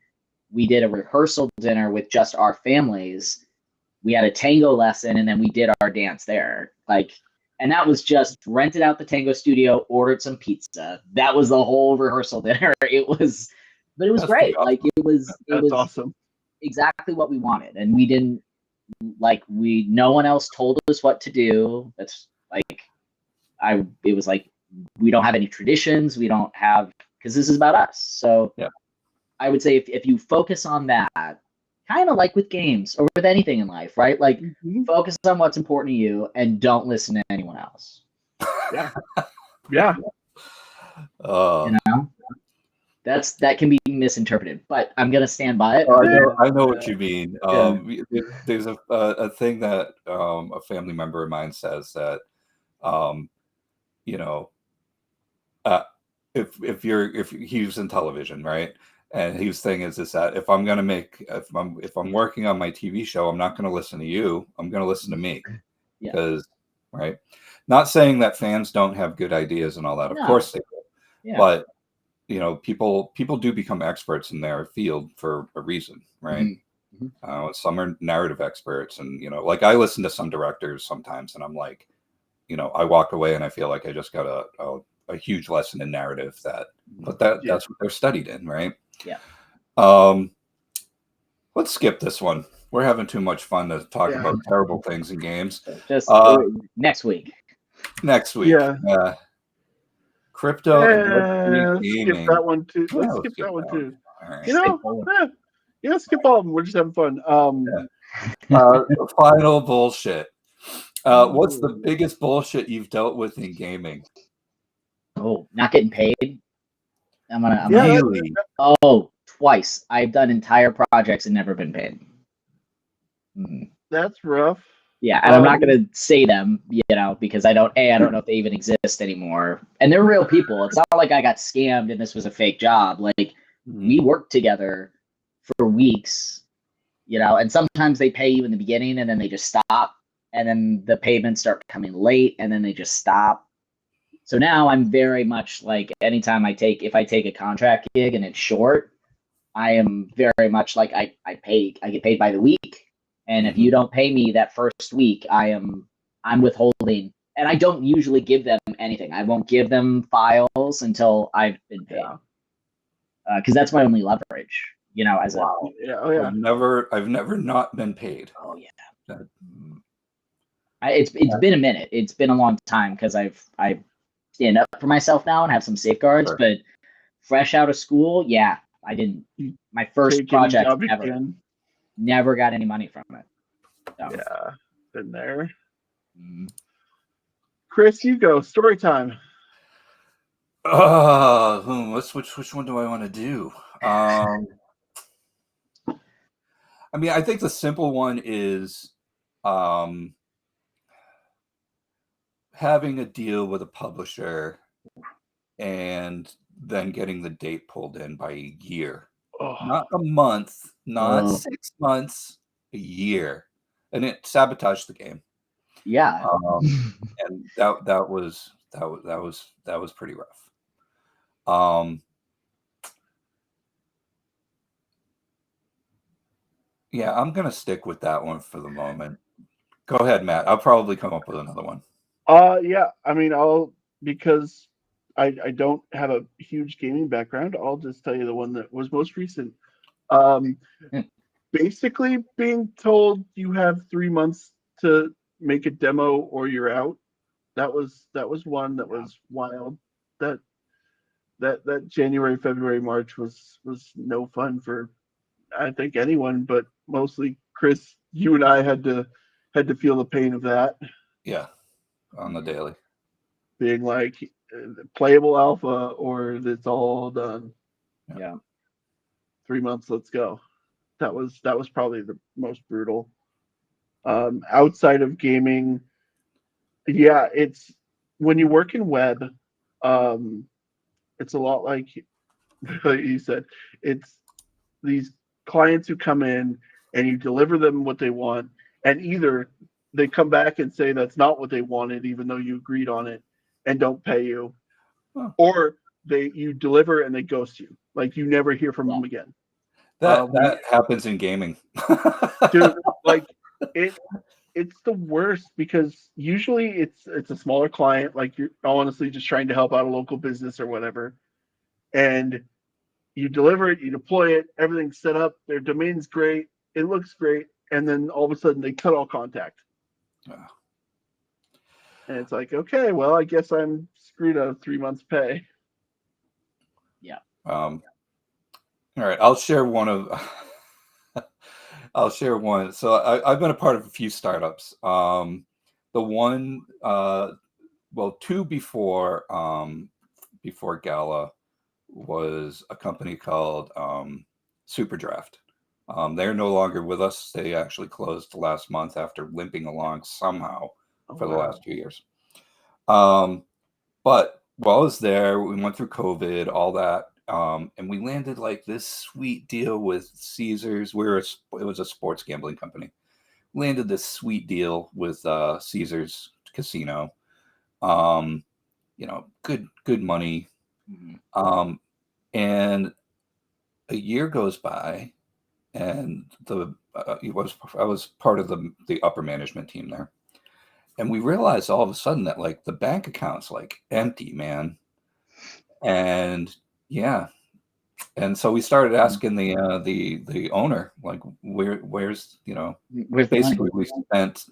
we did a rehearsal dinner with just our families. We had a tango lesson, and then we did our dance there. And that was just rented out the tango studio, ordered some pizza. That was the whole rehearsal dinner. But it was That's great. pretty awesome. That's was awesome. exactly what we wanted, and we didn't no one else told us what to do. That's like it was like we don't have any traditions. We don't have, because this is about us. So yeah. I would say if you focus on that, kind of like with games or with anything in life, right? Like focus on what's important to you and don't listen to anyone else. Yeah. Yeah. You know? That can be misinterpreted, but I'm gonna stand by it. I know what you mean. There's a thing that a family member of mine says that you know, if he's in television, right? And his thing is that if I'm working on my TV show, I'm not going to listen to you. I'm going to listen to me, because right. Not saying that fans don't have good ideas and all that. Of course they do, but people do become experts in their field for a reason, right? Mm-hmm. Some are narrative experts, and like I listen to some directors sometimes, and I'm like, I walk away and I feel like I just got a huge lesson in narrative. That's what they're studied in, right? Yeah. Let's skip this one. We're having too much fun to talk about terrible things in games. Just next week. Next week. Yeah. Crypto and skip that one too. Let's skip that one too. Right. Skip all of them. We're just having fun. Final bullshit. What's the biggest bullshit you've dealt with in gaming? Oh, not getting paid. Really? Twice. I've done entire projects and never been paid. That's rough. Yeah, and I'm not gonna say them, because I don't know if they even exist anymore. And they're real people. It's not like I got scammed and this was a fake job. Like we worked together for weeks, and sometimes they pay you in the beginning and then they just stop, and then the payments start coming late and then they just stop. So now I'm very much like, anytime if I take a contract gig and it's short, I am very much like I get paid by the week. And if you don't pay me that first week, I'm withholding, and I don't usually give them anything. I won't give them files until I've been paid, because that's my only leverage. I've never not been paid. Oh yeah. It's been a minute. It's been a long time, because I stand up for myself now and have some safeguards. Sure. But fresh out of school, I didn't. My first project ever. Never got any money from it. So. Yeah, been there. Chris, you go. Story time. Which one do I want to do? I mean, I think the simple one is having a deal with a publisher and then getting the date pulled in by a year. Not a month, not 6 months, a year, and it sabotaged the game. Yeah, and that was pretty rough. Yeah, I'm gonna stick with that one for the moment. Go ahead, Matt. I'll probably come up with another one. Yeah, I mean, because I don't have a huge gaming background. I'll just tell you the one that was most recent. Um, Hmm. Basically, being told you have 3 months to make a demo or you're out. That was one that was wild. That that January, February, March was no fun for I think anyone, but mostly Chris. You and I had to feel the pain of that, Yeah, on the daily. being like playable alpha or it's all done. Yeah. 3 months, let's go. That was probably the most brutal. Outside of gaming, yeah, it's when you work in web, um, it's a lot like you said. It's these clients who come in and you deliver them what they want, and either they come back and say that's not what they wanted, even though you agreed on it, and don't pay you, Huh. or you deliver and they ghost you, like you never hear from them again. That happens in gaming. Dude, like it it's the worst because usually it's a smaller client, like you're honestly just trying to help out a local business or whatever, and you deliver it, you deploy it, everything's set up, their domain's great, it looks great, and then all of a sudden they cut all contact. Ah. And it's like, okay, well, I guess I'm screwed out of 3 months' pay. All right, I'll share one of. I'll share one. So I've been a part of a few startups. The one, well, two before Gala was a company called Superdraft. They're no longer with us. They actually closed last month after limping along somehow for the last 2 years. But while I was there, we went through COVID, all that, and we landed like this sweet deal with Caesars. It was a sports gambling company. Landed this sweet deal with Caesars Casino. Good money. Mhm. And a year goes by, and I was part of the upper management team there. And we realized all of a sudden that like the bank account's like empty, man. And yeah. And so we started asking the owner, like, where's, Where's the money? basically we spent,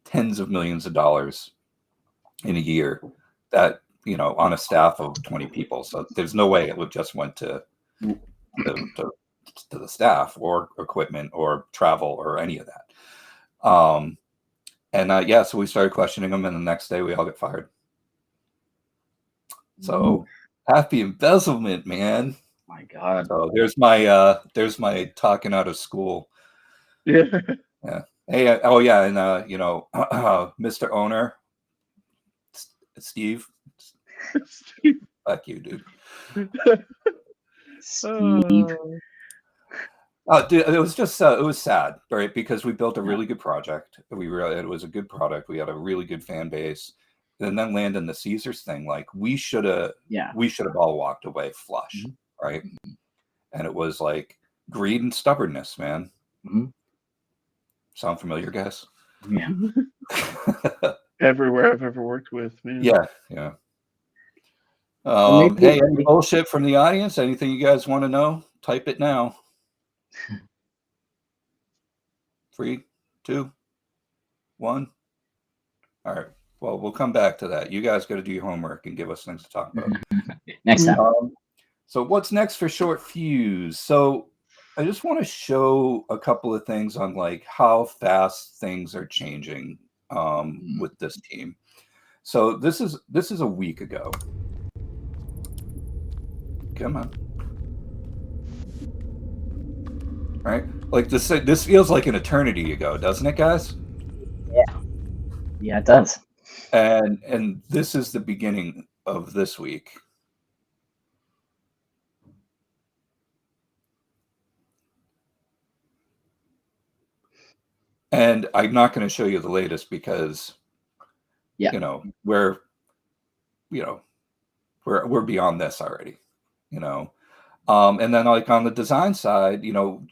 tens of millions of dollars in a year that, on a staff of 20 people. So there's no way it would just went to to the staff or equipment or travel or any of that. So we started questioning them, and the next day we all get fired. So happy embezzlement, man. My God. So there's my talking out of school. Yeah. Yeah. Hey, and Mr. Owner, Steve, fuck you, dude. Steve. Dude, it was just it was sad, right? Because we built a really good project. It was a good product. We had a really good fan base, and then landing the Caesars thing, like we should have all walked away flush, right? And it was like greed and stubbornness, man. Mhm. Sound familiar, guys? Yeah. Everywhere I've ever worked with, man. Yeah. Hey, any bullshit from the audience? Anything you guys want to know? Type it now. 3, 2, 1. All right. Well, we'll come back to that. You guys got to do your homework and give us things to talk about. Next time. So what's next for Short Fuse? So I just want to show a couple of things on like how fast things are changing with this team. So this is a week ago. Come on. Right? Like this feels like an eternity ago, doesn't it, guys? Yeah, it does. And this is the beginning of this week. And I'm not going to show you the latest because we're beyond this already, and then like on the design side,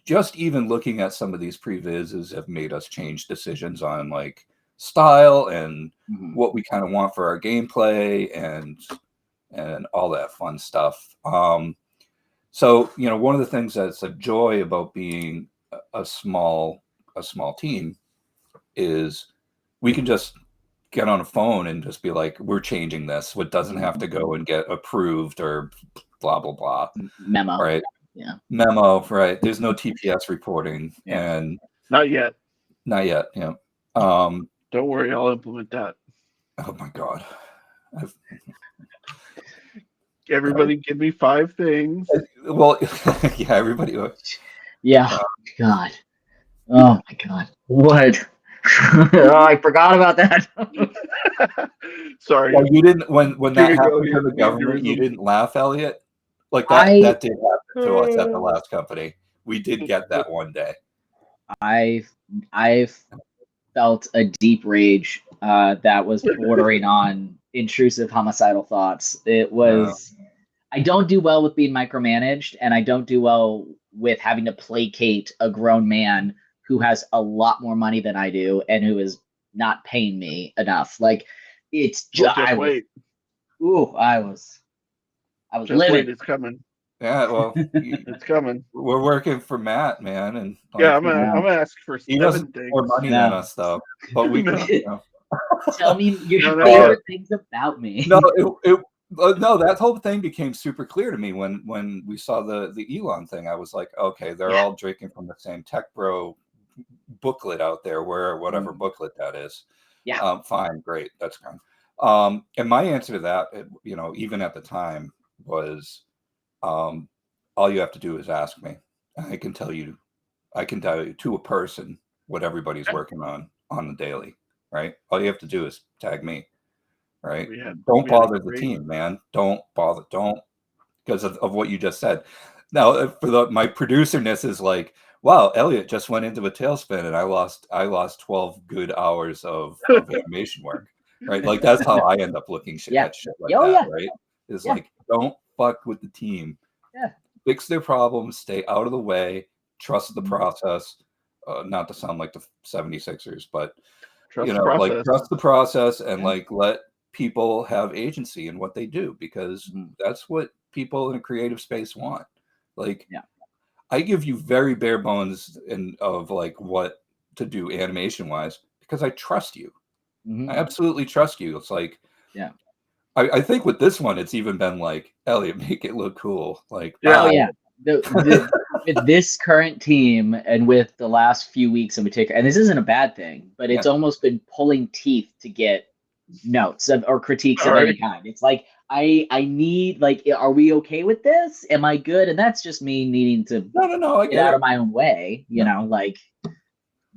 just even looking at some of these previses have made us change decisions on like style and what we kind of want for our gameplay, and and all that fun stuff. So, you know, one of the things that's a joy about being a small team is we can just get on a phone and just be like, we're changing this. It doesn't have to go and get approved or blah, blah, blah. Memo. Right. Yeah. Memo. Right. There's no TPS reporting. Yeah. And Not yet. not yet. Yeah. Don't worry, I'll implement that. Oh my God. Everybody give me 5 things. Well, yeah, everybody. Yeah. God. Oh my God. What? Oh, I forgot about that. Sorry. Well, you didn't when Here that you go, happened here, to the here, government. You here's didn't laugh, Elliot. Like that. I- That did happen to us at the last company. We did get that one day. I've felt a deep rage that was bordering on intrusive homicidal thoughts. It was. I don't do well with being micromanaged, and I don't do well with having to placate a grown man who has a lot more money than I do and who is not paying me enough. Like, it's Well, just. just wait. I was Just livid. wait. It's coming. Yeah. Well, It's coming. we're working for Matt, man, and Yeah, like, I'm gonna ask for he 7 doesn't things. more money No. than us, though. But we No. can. You know. Tell me your No. favorite things about me. No, no, that whole thing became super clear to me when we saw the Elon thing. I was like, okay, they're all drinking from the same Tech Bro booklet out there, whatever booklet that is. Yeah. Fine, great, that's fine. And my answer to that, you know, even at the time, was, all you have to do is ask me. I can tell you to a person what everybody's working on the daily, right? All you have to do is tag me. Right. Don't bother the team, man. Don't bother. Don't, because of what you just said. Now, for my producerness is like, wow, Elliot just went into a tailspin, and I lost 12 good hours of animation work. Right. Like, that's how I end up looking at shit like that. Right. It's like, don't fuck with the team. Yeah. Fix their problems. Stay out of the way. Trust the process. Not to sound like the 76ers, but Trust the process. like, trust the process, and like, let people have agency in what they do, because that's what people in a creative space want. Like, I give you very bare bones of like what to do animation wise, because I trust you. I absolutely trust you. It's like, I think with this one, it's even been like, Elliot, make it look cool. Like, With this current team and with the last few weeks in particular, and this isn't a bad thing, but it's almost been pulling teeth to get notes or critiques of any kind. It's like, I need, like, are we okay with this? Am I good? And that's just me needing to get out of my own way, you know, like,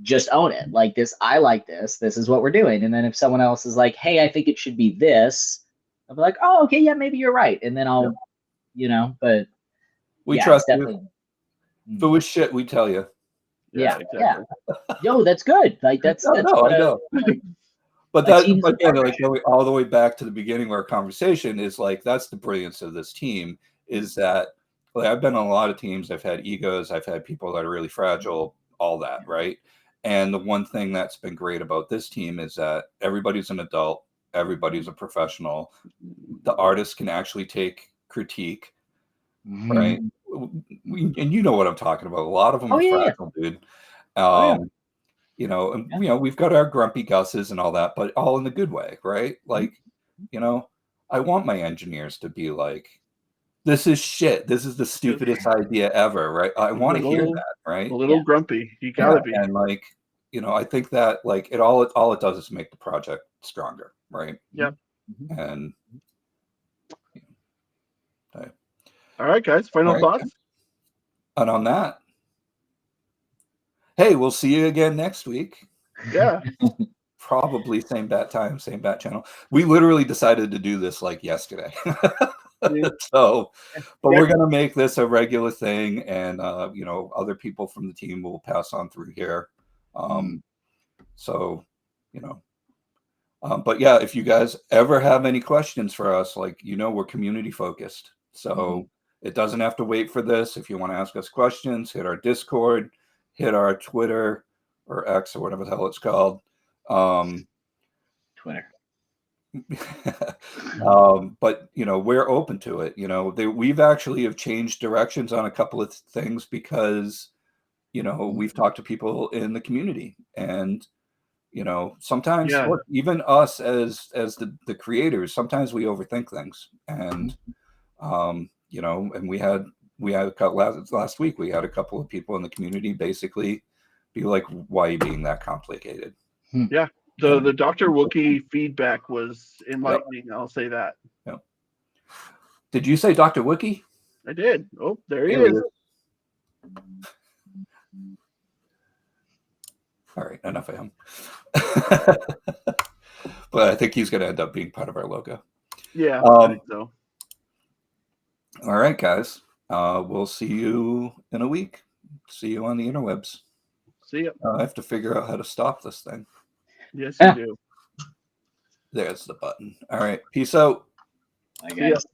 just own it. Like, this, I like this. This is what we're doing. And then if someone else is like, hey, I think it should be this, I'll be like, oh, okay, yeah, maybe you're right. And then I'll, you know, but we trust you. If it was shit, we tell you. Yeah. Yo, that's good. Like, that's I know. Like, but again, like, going all the way back to the beginning of our conversation, is like, that's the brilliance of this team, is that, like, I've been on a lot of teams. I've had egos. I've had people that are really fragile, all that, right? And the one thing that's been great about this team is that everybody's an adult. Everybody's a professional. The artists can actually take critique, right? And you know what I'm talking about. A lot of them are fragile, dude. You know, and you know, we've got our grumpy Gus's and all that, but all in the good way, right? Like, you know, I want my engineers to be like, this is shit. This is the stupidest idea ever, right? I want to hear that, right? A little grumpy. You gotta be. And like, you know, I think that like all it does is make the project stronger, right? Yep. And all right, guys. Final thoughts. And on that, hey, we'll see you again next week. Yeah. Probably same bat time, same bat channel. We literally decided to do this like yesterday. So, but we're going to make this a regular thing, and you know, other people from the team will pass on through here. So, you know, but yeah, if you guys ever have any questions for us, like, you know, we're community focused, so it doesn't have to wait for this. If you want to ask us questions, hit our Discord, hit our Twitter or X or whatever the hell it's called. Twitter. But we're open to it. We've actually have changed directions on a couple of things because we've talked to people in the community, and sometimes Yeah. look, even us as the creators, sometimes we overthink things, and and we had a couple last week. We had a couple of people in the community basically be like, "Why are you being that complicated?" Yeah. The Dr. Wookie feedback was enlightening. I'll say that. Yep. Did you say Dr. Wookie? I did. Oh, there he There he is. is. All right, enough of him. But I think he's going to end up being part of our logo. Yeah, I think so. All right, guys. We'll see you in a week. See you on the interwebs. See ya. I have to figure out how to stop this thing. Yes, you do. There's the button. All right. Peace out. Bye, See ya. guys.